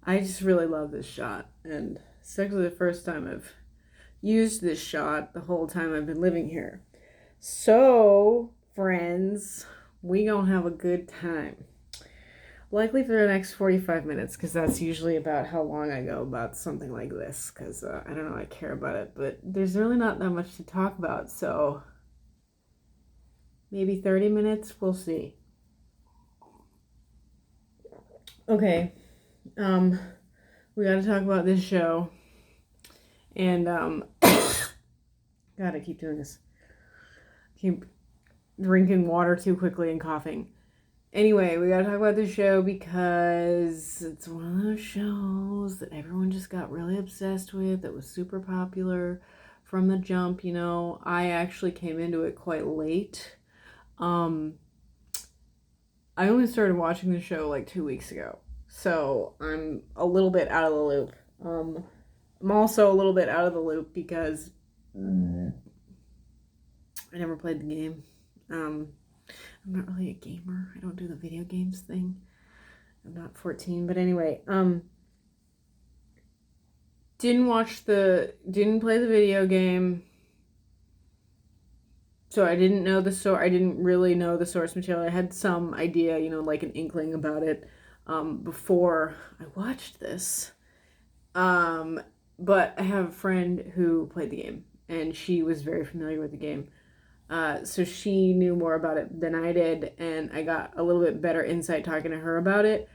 I just really love this shot, and it's actually the first time I've used this shot the whole time I've been living here. So, friends, we gonna have a good time. Likely for the next 45 minutes, because that's usually about how long I go about something like this, because I don't know, I care about it, but there's really not that much to talk about, so maybe 30 minutes, we'll see. Okay, um, we gotta talk about this show, and, God, I keep doing this. Keep drinking water too quickly and coughing. Anyway, we gotta talk about this show because it's one of those shows that everyone just got really obsessed with. That was super popular from the jump. I actually came into it quite late. I only started watching the show like 2 weeks ago, so I'm a little bit out of the loop. I'm also a little bit out of the loop because I never played the game. I'm not really a gamer. I don't do the video games thing. I'm not 14, but anyway, didn't play the video game, so I didn't know I didn't really know the source material. I had some idea, like an inkling about it, before I watched this. But I have a friend who played the game, and she was very familiar with the game. So she knew more about it than I did, and I got a little bit better insight talking to her about it.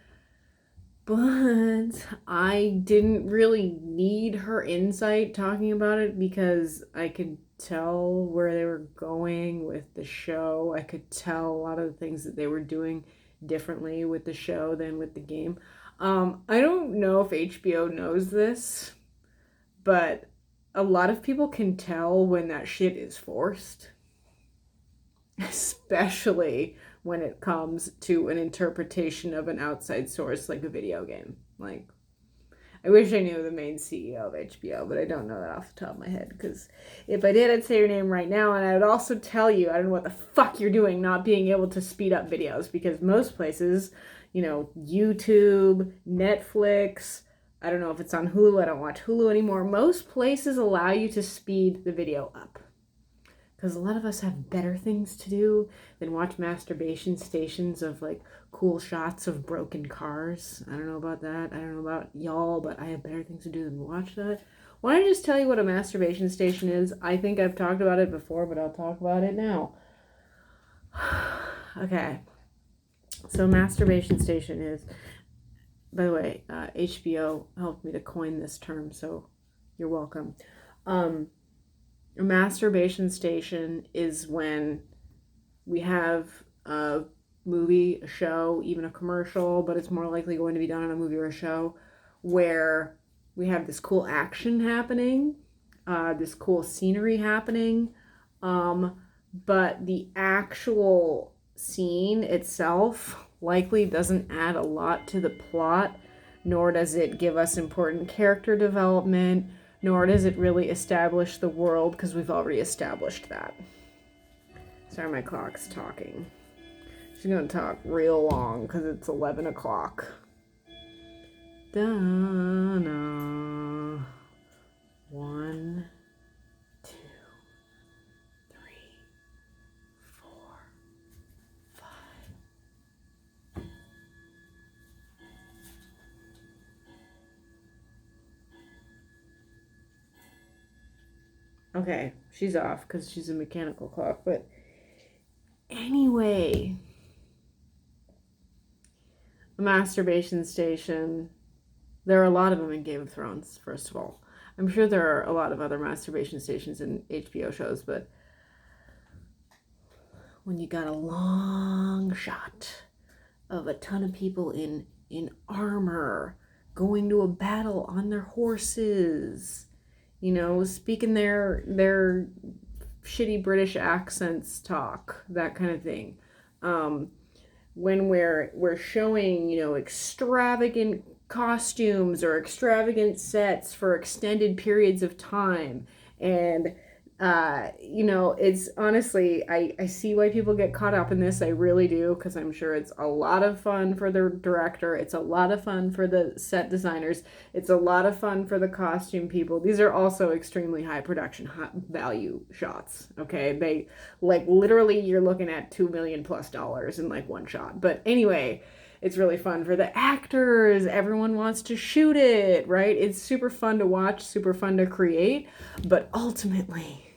But I didn't really need her insight talking about it because I could tell where they were going with the show. I could tell a lot of the things that they were doing differently with the show than with the game. I don't know if HBO knows this, but a lot of people can tell when that shit is forced. Especially when it comes to an interpretation of an outside source like a video game. Like, I wish I knew the main CEO of HBO, but I don't know that off the top of my head, because if I did, I'd say your name right now, and I would also tell you, I don't know what the fuck you're doing not being able to speed up videos, because most places, YouTube, Netflix, I don't know if it's on Hulu, I don't watch Hulu anymore, most places allow you to speed the video up. Because a lot of us have better things to do than watch masturbation stations of like cool shots of broken cars. I don't know about that. I don't know about y'all, but I have better things to do than watch that. Why don't I just tell you what a masturbation station is? I think I've talked about it before, but I'll talk about it now. Okay. So masturbation station is, by the way, HBO helped me to coin this term, so you're welcome. A masturbation station is when we have a movie, a show, even a commercial, but it's more likely going to be done on a movie or a show, where we have this cool action happening, this cool scenery happening, but the actual scene itself likely doesn't add a lot to the plot, nor does it give us important character development, nor does it really establish the world, because we've already established that. Sorry, my clock's talking. She's going to talk real long, because it's 11 o'clock. Donna. 1, 2, 3, 4, 5. Okay, she's off because she's a mechanical clock. But anyway, a masturbation station. There are a lot of them in Game of Thrones, first of all. I'm sure there are a lot of other masturbation stations in HBO shows, but when you got a long shot of a ton of people in armor going to a battle on their horses, speaking their shitty British accents talk, that kind of thing. When we're showing, extravagant costumes or extravagant sets for extended periods of time, and It's honestly, I see why people get caught up in this. I really do, because I'm sure it's a lot of fun for the director. It's a lot of fun for the set designers. It's a lot of fun for the costume people. These are also extremely high production, high value shots. Okay. They, like, literally, you're looking at $2 million plus in like one shot. But anyway, it's really fun for the actors. Everyone wants to shoot it, right? It's super fun to watch, super fun to create. But ultimately,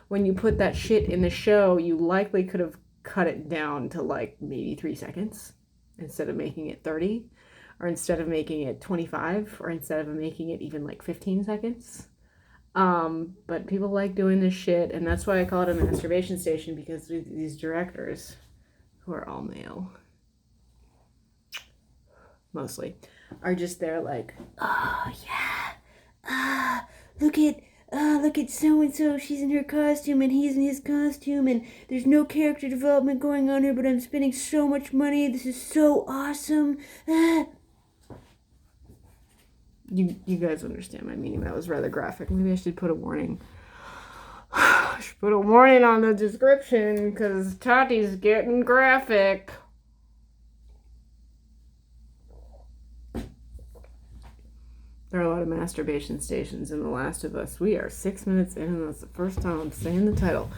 when you put that shit in the show, you likely could have cut it down to like maybe 3 seconds instead of making it 30, or instead of making it 25, or instead of making it even like 15 seconds. But people like doing this shit, and that's why I call it a masturbation station, because these directors, who are all male, mostly, are just there like, oh yeah, look at so and so, she's in her costume and he's in his costume, and there's no character development going on here, but I'm spending so much money, this is so awesome. You guys understand my meaning. That was rather graphic. Maybe I should put a warning. I should put a warning on the description, because Tati's getting graphic. There are a lot of masturbation stations in The Last of Us. We are 6 minutes in, and that's the first time I'm saying the title.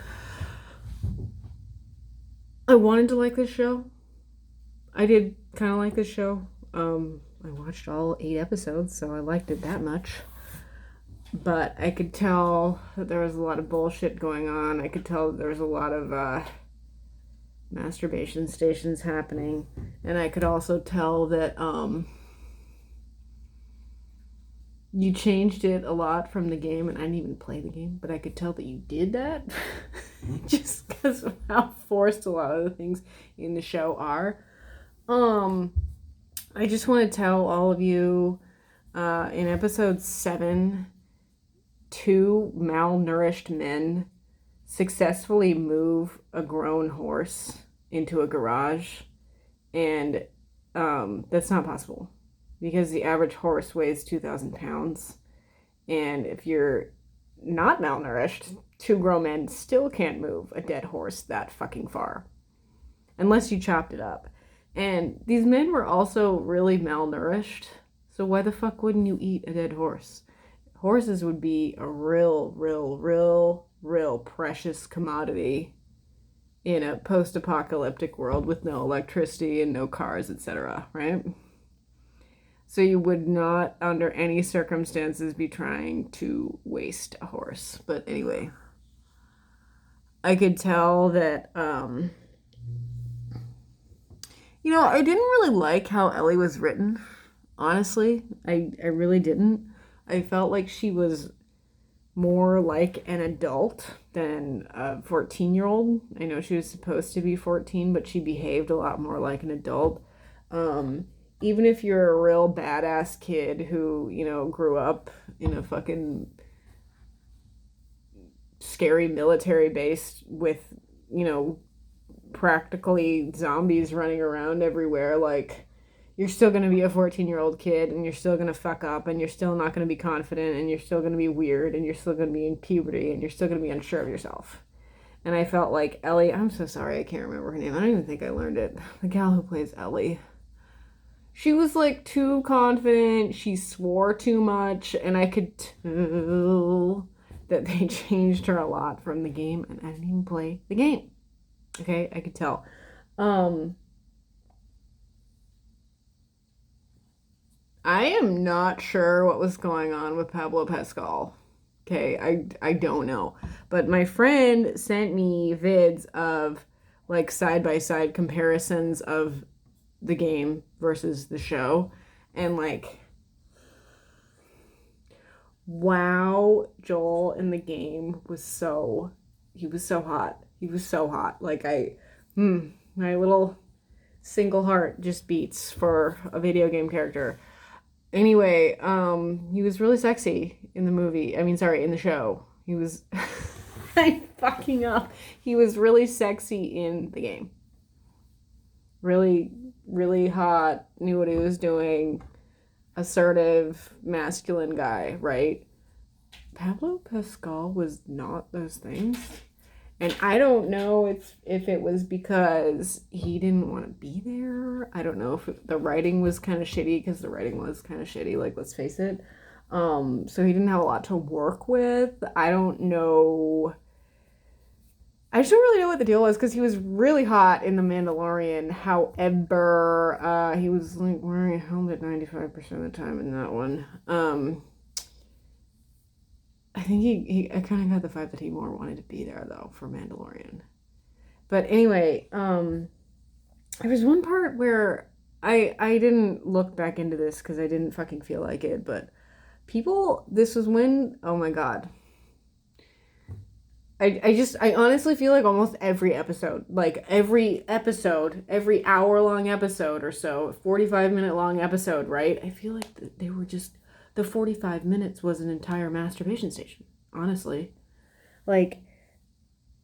I wanted to like this show. I did kind of like this show. I watched all 8 episodes, so I liked it that much. But I could tell that there was a lot of bullshit going on. I could tell that there was a lot of masturbation stations happening. And I could also tell that you changed it a lot from the game, and I didn't even play the game, but I could tell that you did that just because of how forced a lot of the things in the show are. I just want to tell all of you, in episode 7, 2 malnourished men successfully move a grown horse into a garage, and that's not possible, because the average horse weighs 2,000 pounds. And if you're not malnourished, 2 grown men still can't move a dead horse that fucking far. Unless you chopped it up. And these men were also really malnourished. So why the fuck wouldn't you eat a dead horse? Horses would be a real precious commodity in a post-apocalyptic world with no electricity and no cars, etc., right? So you would not, under any circumstances, be trying to waste a horse. But anyway, I could tell that, I didn't really like how Ellie was written. Honestly, I really didn't. I felt like she was more like an adult than a 14-year-old. I know she was supposed to be 14, but she behaved a lot more like an adult. Even if you're a real badass kid who, grew up in a fucking scary military base with, practically zombies running around everywhere, like, you're still going to be a 14-year-old kid, and you're still going to fuck up, and you're still not going to be confident, and you're still going to be weird, and you're still going to be in puberty, and you're still going to be unsure of yourself. And I felt like Ellie, I'm so sorry, I can't remember her name. I don't even think I learned it. The gal who plays Ellie. She was like too confident, she swore too much, and I could tell that they changed her a lot from the game, and I didn't even play the game. Okay, I could tell. I am not sure what was going on with Pablo Pascal. Okay, I don't know. But my friend sent me vids of like side-by-side comparisons of the game versus the show, and like, wow, Joel in the game was so hot. He was so hot. Like, my little single heart just beats for a video game character. Anyway, he was really sexy in the movie. In the show. He was I'm fucking up. He was really sexy in the game. Really, really hot, knew what he was doing, assertive, masculine guy, right? Pablo Pascal was not those things. And I don't know if it was because he didn't want to be there. I don't know if the writing was kind of shitty, because the writing was kind of shitty, like, let's face it. So he didn't have a lot to work with. I don't know. I just don't really know what the deal was, because he was really hot in The Mandalorian. However, he was like wearing a helmet 95% of the time in that one. I think I kind of got the vibe that he more wanted to be there, though, for Mandalorian. But anyway, there was one part where I didn't look back into this because I didn't fucking feel like it, but this was when, oh my god. I honestly feel like almost every episode, every hour-long episode or so, 45-minute long episode, right? I feel like they were just, the 45 minutes was an entire masturbation station, honestly. Like,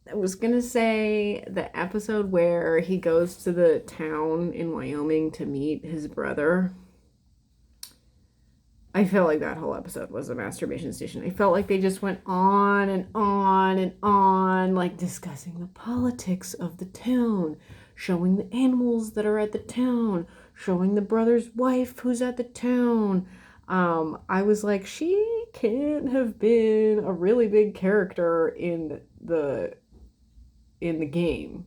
I was gonna say the episode where he goes to the town in Wyoming to meet his brother. I felt like that whole episode was a masturbation station. I felt like they just went on and on and on, like discussing the politics of the town, showing the animals that are at the town, showing the brother's wife who's at the town. I was like, she can't have been a really big character in the game.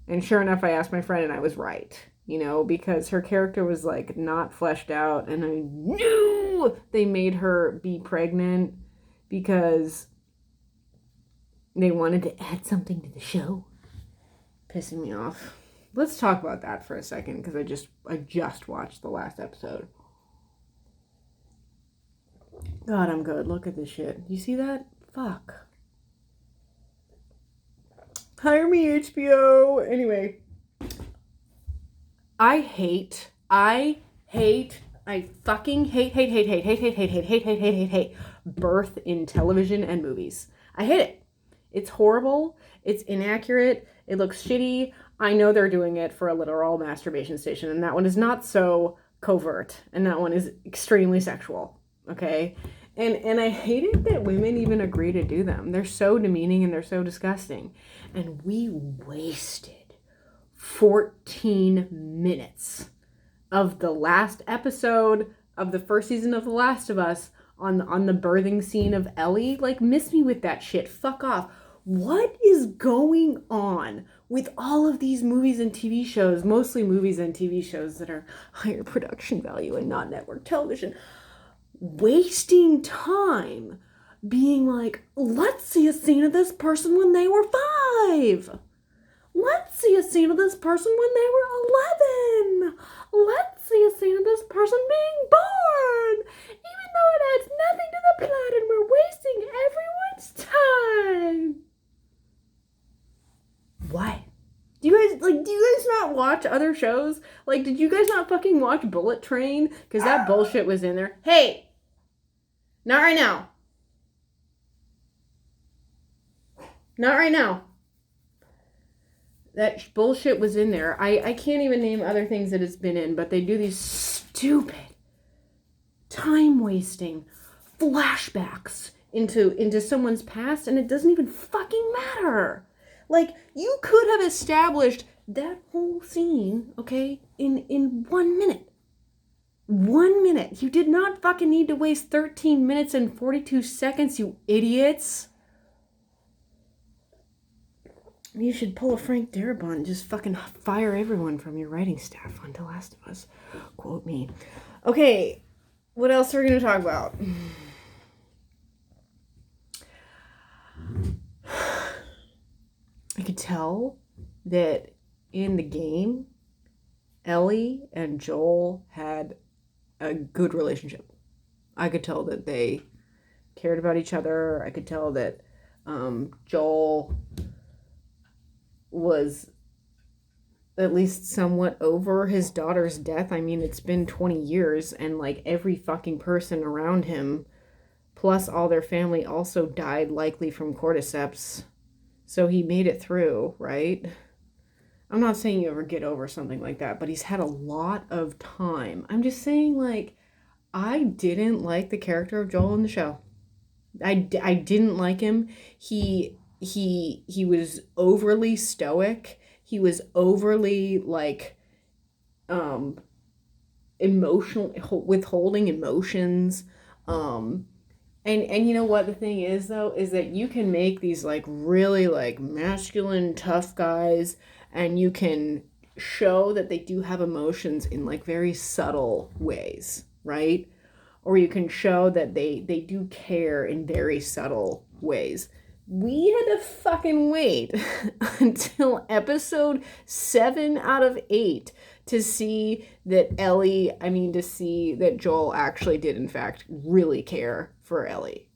And sure enough, I asked my friend and I was right. Because her character was like not fleshed out, and I knew they made her be pregnant because they wanted to add something to the show. Pissing me off. Let's talk about that for a second, because I just watched the last episode. God, I'm good. Look at this shit. You see that? Fuck. Hire me, HBO. Anyway. I fucking hate birth in television and movies. I hate it. It's horrible. It's inaccurate. It looks shitty. I know they're doing it for a literal masturbation station, and that one is not so covert, and that one is extremely sexual. Okay? And I hate it that women even agree to do them. They're so demeaning and they're so disgusting. And we wasted 14 minutes of the last episode of the first season of The Last of Us on the birthing scene of Ellie. Like, miss me with that shit. Fuck off. What is going on with all of these movies and TV shows, mostly movies and TV shows that are higher production value and not network television, wasting time being like, let's see a scene of this person when they were 5. Let's see a scene of this person when they were 11. Let's see a scene of this person being born. Even though it adds nothing to the plot and we're wasting everyone's time. Why? Do you guys not watch other shows? Like, did you guys not fucking watch Bullet Train? Because that bullshit was in there. Hey! Not right now. Not right now. That bullshit was in there. I can't even name other things that it's been in, but they do these stupid, time-wasting flashbacks into someone's past, and it doesn't even fucking matter. Like, you could have established that whole scene, okay, in 1 minute. 1 minute. You did not fucking need to waste 13 minutes and 42 seconds, you idiots. You should pull a Frank Darabont and just fucking fire everyone from your writing staff on The Last of Us. Quote me. Okay, what else are we going to talk about? I could tell that in the game, Ellie and Joel had a good relationship. I could tell that they cared about each other. I could tell that Joel was at least somewhat over his daughter's death. I mean, it's been 20 years, and like every fucking person around him, plus all their family, also died, likely from cordyceps. So he made it through, right? I'm not saying you ever get over something like that, but he's had a lot of time. I'm just saying, like, I didn't like the character of Joel in the show. I didn't like him. He was overly stoic. He was overly like emotional, withholding emotions. And you know what the thing is though is that you can make these like really like masculine tough guys, and you can show that they do have emotions in like very subtle ways, right? Or you can show that they do care in very subtle ways. We had to fucking wait until episode 7 out of 8 to see that to see that Joel actually did in fact really care for Ellie.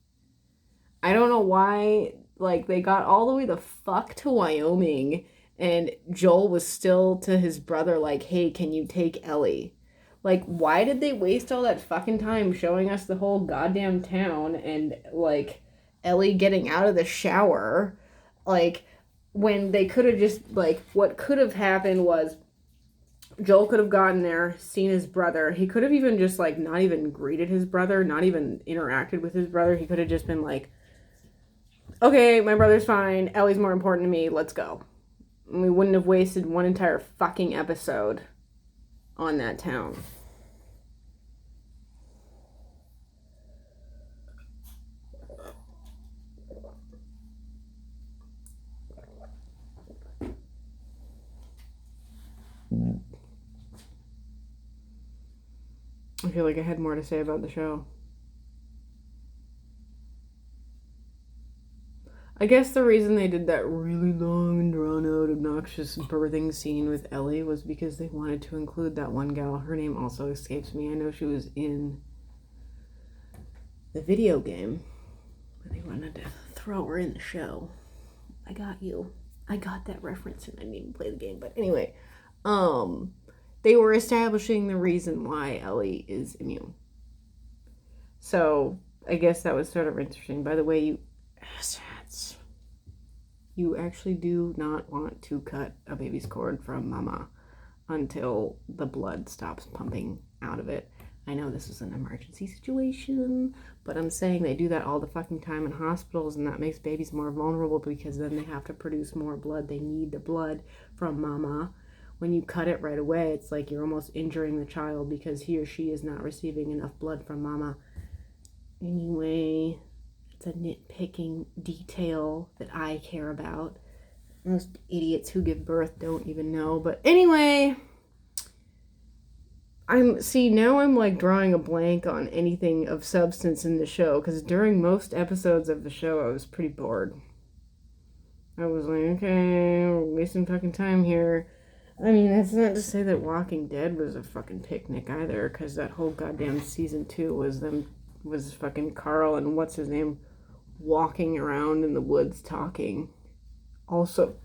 I don't know why, like, they got all the way the fuck to Wyoming and Joel was still to his brother like, hey, can you take Ellie? Like, why did they waste all that fucking time showing us the whole goddamn town and, like, Ellie getting out of the shower? Like, when they could have just, like, what could have happened was Joel could have gotten there, seen his brother. He could have even just, like, not even greeted his brother, not even interacted with his brother. He could have just been like, okay, my brother's fine. Ellie's more important to me. Let's go. And we wouldn't have wasted one entire fucking episode on that town. I feel like I had more to say about the show. I guess the reason they did that really long and drawn-out, obnoxious birthing scene with Ellie was because they wanted to include that one gal. Her name also escapes me. I know she was in the video game, but they wanted to throw her in the show. I got you. I got that reference and I didn't even play the game. But anyway, they were establishing the reason why Ellie is immune. So I guess that was sort of interesting. By the way, you assholes, you actually do not want to cut a baby's cord from mama until the blood stops pumping out of it. I know this is an emergency situation, but I'm saying they do that all the fucking time in hospitals, and that makes babies more vulnerable because then they have to produce more blood. They need the blood from mama. When you cut it right away, it's like you're almost injuring the child because he or she is not receiving enough blood from mama. Anyway, it's a nitpicking detail that I care about. Most idiots who give birth don't even know. But anyway, now I'm like drawing a blank on anything of substance in the show, because during most episodes of the show I was pretty bored. I was like, okay, we're wasting fucking time here. I mean, that's not to say that Walking Dead was a fucking picnic either, because that whole goddamn season 2 was fucking Carl and what's his name walking around in the woods talking. Also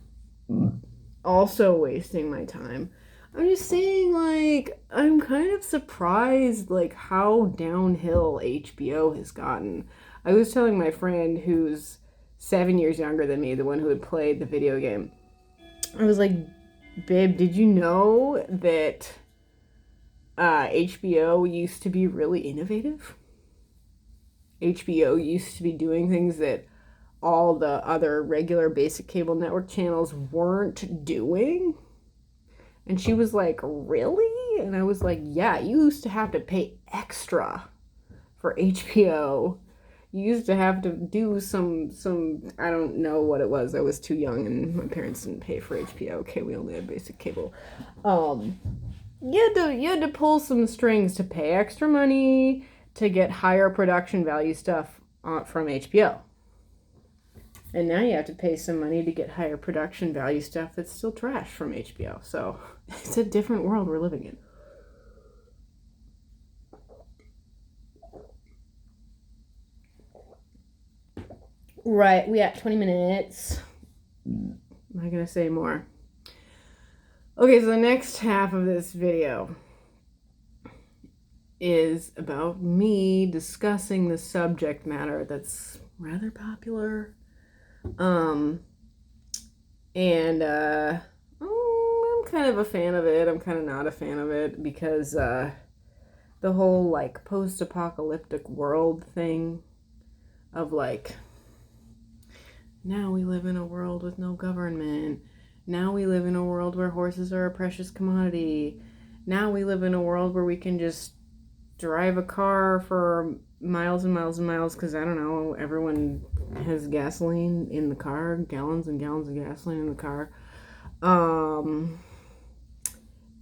wasting my time. I'm just saying, like, I'm kind of surprised, like, how downhill HBO has gotten. I was telling my friend who's 7 years younger than me, the one who had played the video game, I was like, babe, did you know that HBO used to be really innovative? HBO used to be doing things that all the other regular basic cable network channels weren't doing. And she was like, really? And I was like, yeah, you used to have to pay extra for HBO. You used to have to do some I don't know what it was. I was too young and my parents didn't pay for HBO. Okay, we only had basic cable. You had to pull some strings to pay extra money to get higher production value stuff from HBO. And now you have to pay some money to get higher production value stuff that's still trash from HBO. So it's a different world we're living in. Right, we got 20 minutes. I'm not going to say more. Okay, so the next half of this video is about me discussing the subject matter that's rather popular. I'm kind of a fan of it. I'm kind of not a fan of it because the whole like post-apocalyptic world thing of like, now we live in a world with no government. Now we live in a world where horses are a precious commodity. Now we live in a world where we can just drive a car for miles and miles and miles because, I don't know, everyone has gasoline in the car, gallons and gallons of gasoline in the car.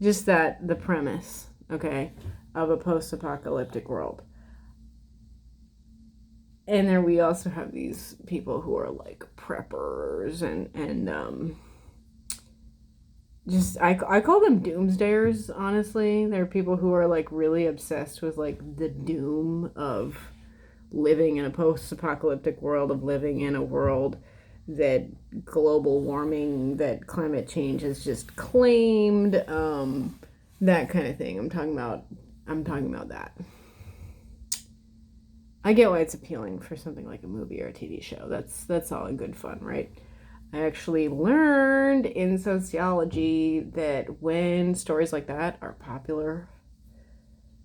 Just that, the premise, okay, of a post-apocalyptic world. And then we also have these people who are like preppers and just, I call them doomsdayers, honestly. They're people who are like really obsessed with like the doom of living in a post-apocalyptic world, of living in a world that global warming, that climate change has just claimed, that kind of thing. I'm talking about that. I get why it's appealing for something like a movie or a TV show. That's all in good fun, right? I actually learned in sociology that when stories like that are popular,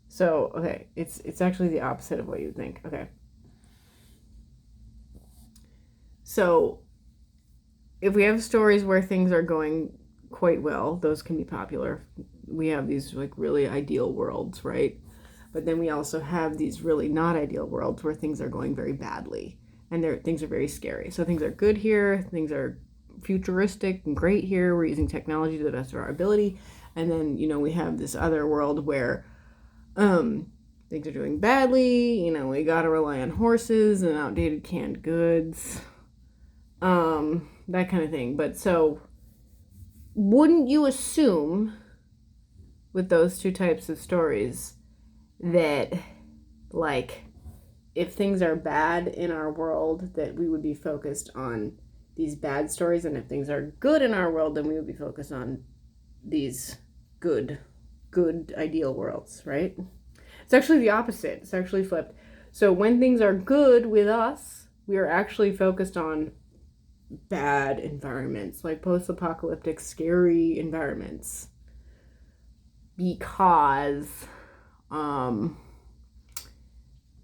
so okay, it's actually the opposite of what you think. Okay, so if we have stories where things are going quite well, those can be popular. We have these like really ideal worlds, right? But then we also have these really not ideal worlds where things are going very badly and things are very scary. So things are good here, things are futuristic and great here. We're using technology to the best of our ability. And then, we have this other world where things are doing badly. We got to rely on horses and outdated canned goods. That kind of thing. But so wouldn't you assume with those two types of stories that, like, if things are bad in our world, that we would be focused on these bad stories, and if things are good in our world, then we would be focused on these good ideal worlds, right? It's actually the opposite. It's actually flipped. So when things are good with us, we are actually focused on bad environments, like post-apocalyptic scary environments, because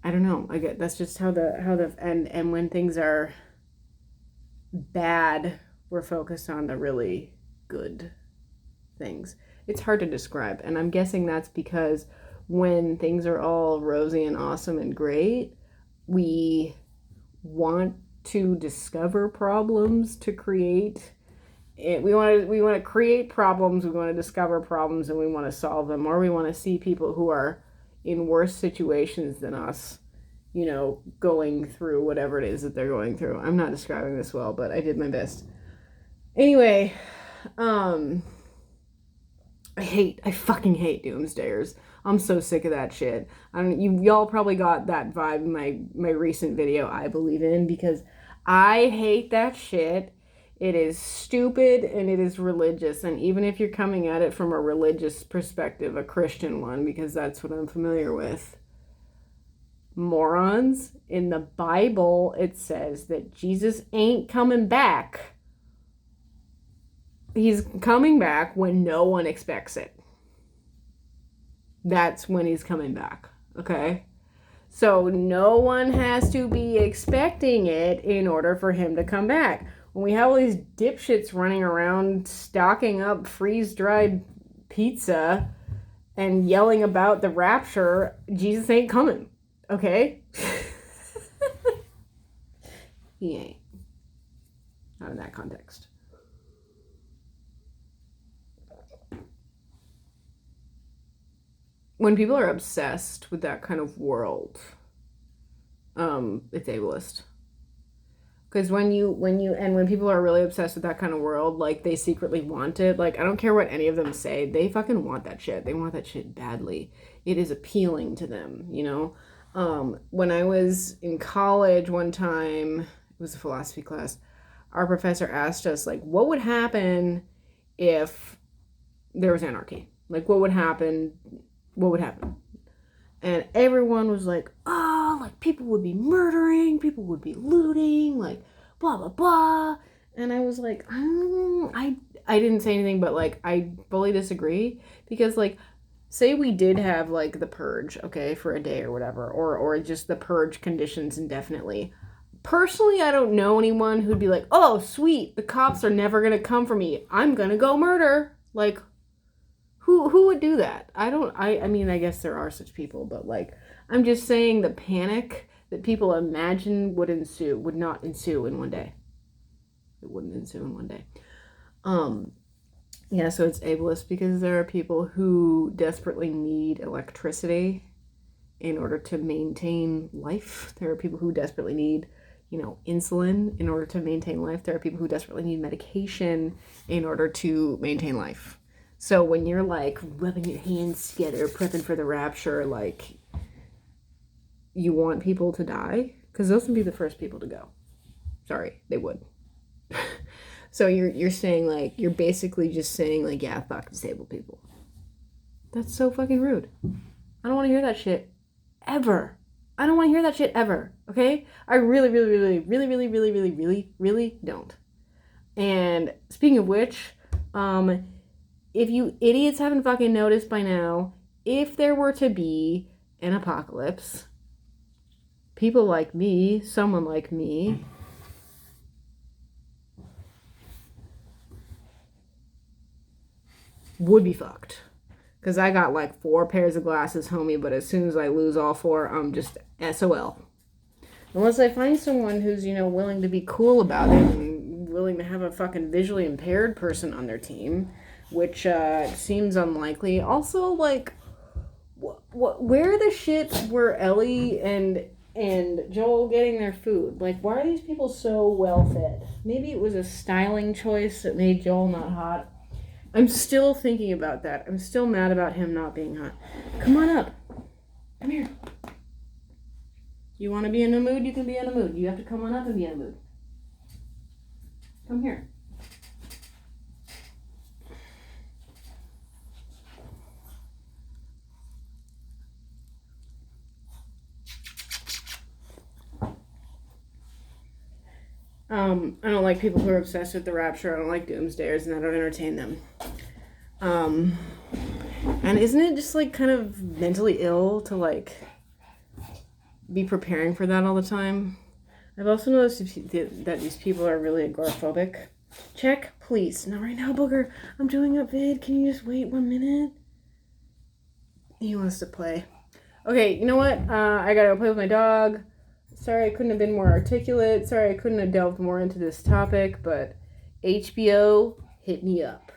I don't know. I get that's just how the and when things are bad, we're focused on the really good things. It's hard to describe, and I'm guessing that's because when things are all rosy and awesome and great, we want to discover problems to create it. We want to create problems, we want to discover problems, and we want to solve them, or we want to see people who are in worse situations than us, going through whatever it is that they're going through. I'm not describing this well, but I did my best. Anyway, I fucking hate doomsdayers. I'm so sick of that shit. Y'all probably got that vibe in my recent video, I Believe In, because I hate that shit. It is stupid and it is religious. And even if you're coming at it from a religious perspective, a Christian one, because that's what I'm familiar with, morons, in the Bible, it says that Jesus ain't coming back. He's coming back when no one expects it. That's when he's coming back, okay? So no one has to be expecting it in order for him to come back. When we have all these dipshits running around stocking up freeze-dried pizza and yelling about the rapture, Jesus ain't coming, okay? He ain't. Not in that context. When people are obsessed with that kind of world, it's ableist. Because when people are really obsessed with that kind of world, like, they secretly want it. Like, I don't care what any of them say, they fucking want that shit. They want that shit badly. It is appealing to them, When I was in college one time, it was a philosophy class, our professor asked us, like, what would happen if there was anarchy? Like, what would happen? And everyone was like, oh, like, people would be murdering, people would be looting, like, blah, blah, blah. And I was like, I didn't say anything, but, like, I fully disagree. Because, like, say we did have, like, the purge, okay, for a day or whatever, or just the purge conditions indefinitely. personally, I don't know anyone who'd be like, oh, sweet, the cops are never going to come for me. I'm going to go murder. Like, who would do that? I mean, I guess there are such people, but like, I'm just saying the panic that people imagine would not ensue in one day. It wouldn't ensue in one day. Yeah, so it's ableist because there are people who desperately need electricity in order to maintain life. There are people who desperately need, insulin in order to maintain life. There are people who desperately need medication in order to maintain life. So when you're like rubbing your hands together, prepping for the rapture, like you want people to die, because those would be the first people to go. Sorry, they would. So you're saying like, you're basically just saying like, yeah, fuck disabled people. That's so fucking rude. I don't want to hear that shit ever. I don't want to hear that shit ever. Okay? I really, really, really, really, really, really, really, really, really don't. And speaking of which, if you idiots haven't fucking noticed by now, if there were to be an apocalypse, people like me, someone like me, would be fucked. Because I got like 4 pairs of glasses, homie, but as soon as I lose all 4, I'm just SOL. Unless I find someone who's, willing to be cool about it and willing to have a fucking visually impaired person on their team, which seems unlikely. Also, like, where the shit were Ellie and Joel getting their food? Like, why are these people so well fed? Maybe it was a styling choice that made Joel not hot. I'm still thinking about that. I'm still mad about him not being hot. Come on up. Come here. You want to be in a mood? You can be in a mood. You have to come on up and be in a mood. Come here. I don't like people who are obsessed with the rapture. I don't like doomsdayers, and I don't entertain them. And isn't it just like kind of mentally ill to like be preparing for that all the time? I've also noticed that these people are really agoraphobic. Check, please. Not right now, Booger. I'm doing a vid. Can you just wait 1 minute? He wants to play. Okay, you know what? I gotta go play with my dog. Sorry I couldn't have been more articulate. Sorry I couldn't have delved more into this topic, but HBO, hit me up.